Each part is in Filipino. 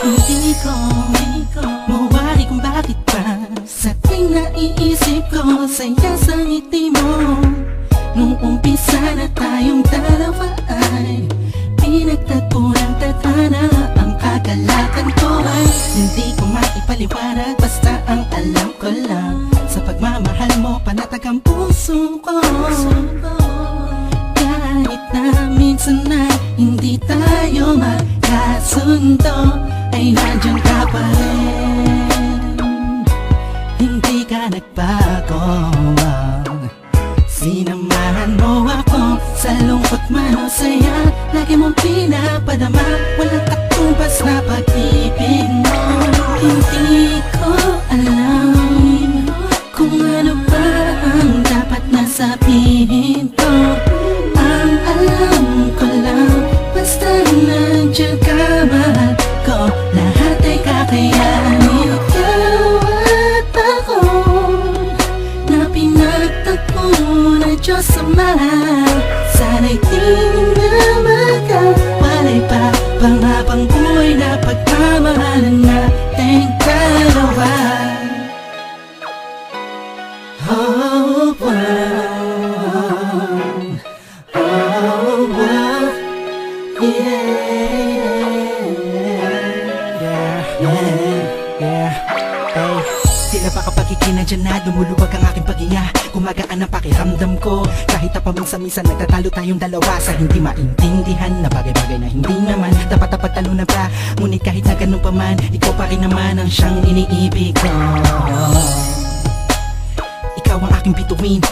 Hindi ko mawari kung bakit pa sa tuwing naiisip ko saya sa ngiti mo. Nung umpisa na tayong dalawa ay pinagtatpo ng tadhana. Ang kagalakan ko ay hindi ko maipaliwanag, basta ang alam ko lang sa pagmamahal mo panatag ang puso ko. Kahit na minsan na hindi tayo magkasundo, ay nandiyan ka pa rin, hindi ka nagbago. Sinamahan mo ako sa lungkot man o saya, lagi mong pinapadama, walang katumbas na pag-ibig mo. Hindi ko alam kung ano ba ang dapat na sabihin ko. Ang alam ko lang, basta nandiyan ka, mahal ko, lahat ay kakayanin. Ikaw at ako na pinagtagpo ng Diyos Ama, sana'y di na magkawalay pa, panghabang buhay na pagmamahalan nating dalawa. Oh, wow. Oh, wow. Tila ba kapag ikinadyan na lumuluwag ang aking paghinga, gumagaan ang pakiramdam ko. Kahit na paminsan-minsan nagtatalo tayong dalawa sa hindi maintindihan na bagay-bagay na hindi naman dapat talunan pa. Ngunit kahit na ganun pa man, ikaw pa rin naman ang siyang iniibig ko. Ikaw ang aking bituin,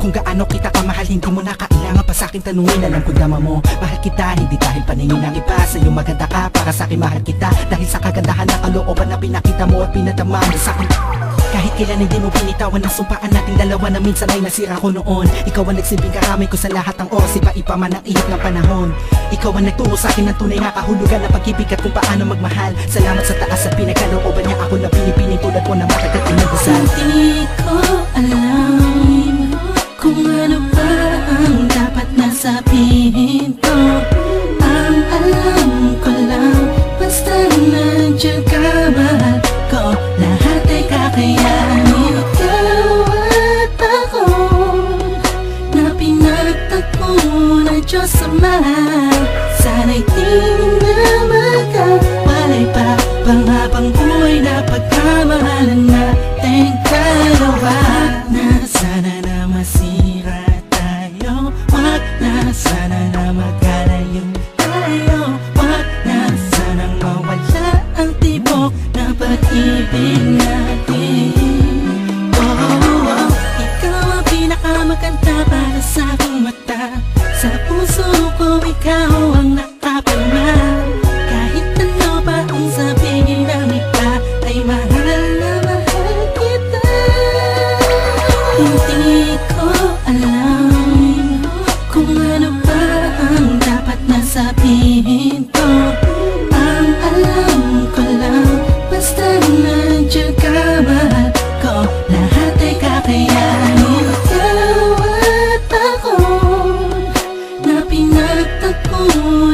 kung gaano kita kamahal, hindi mo na kailangan pa sa'kin tanungin. Alam ko dama mo, mahal kita, hindi dahil paningin ng iba. Sa'yo maganda ka, para sa'kin mahal kita, dahil sa kagandahan na kalooban na pinakita mo at pinadama mo sa'kin. Kahit kailan hindi mo binitawan ang sumpaan nating dalawa na minsan ay nasira ko noon. Ikaw ang nagsilbing karamay ko sa lahat ng oras, iba-iba man ang ihip ng panahon. Ikaw ang nagturo sa'kin ng tunay na kahulugan ng pag-ibig at kung paano magmahal. Salamat sa taas at pinagkalooban niya ako na pinipiling tulad mo na matagal pinagdasal. Hindi ko alam kung ano ba ang dapat na sabihin ko. Ang alam ko lang, basta nandiyan ka, mahal ko, lahat ay kakayanin. Ikaw at ako na pinagtagpo ng Diyos Ama, sana'y di na magkawalay pa, panghabang buhay na pagmamahalan nating dalawa. Na sana na masira tayo, wag na sana na magkalayo tayo, wag na sanang mawala ang tibok na pag-ibig natin. Oh, ikaw ang pinakamaganda para sa aking mata, sa puso ko ikaw ang nakapalma. Kahit ano pa ang sabihin ng iba, ay mahal na mahal kita. Hindi ko alam kung ano ba ang dapat na sabihin ko. Ang alam ko lang, basta nandiyan ka, mahal ko, lahat ay kakayanin. Ikaw at ako na pinagtagpo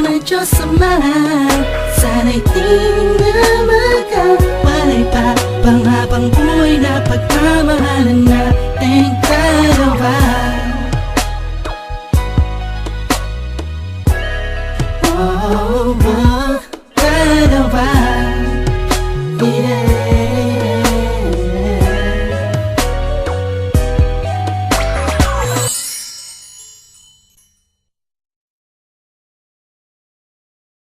ng Diyos Ama, sana'y di na magkawalay pa, panghabang buhay na pagmamahal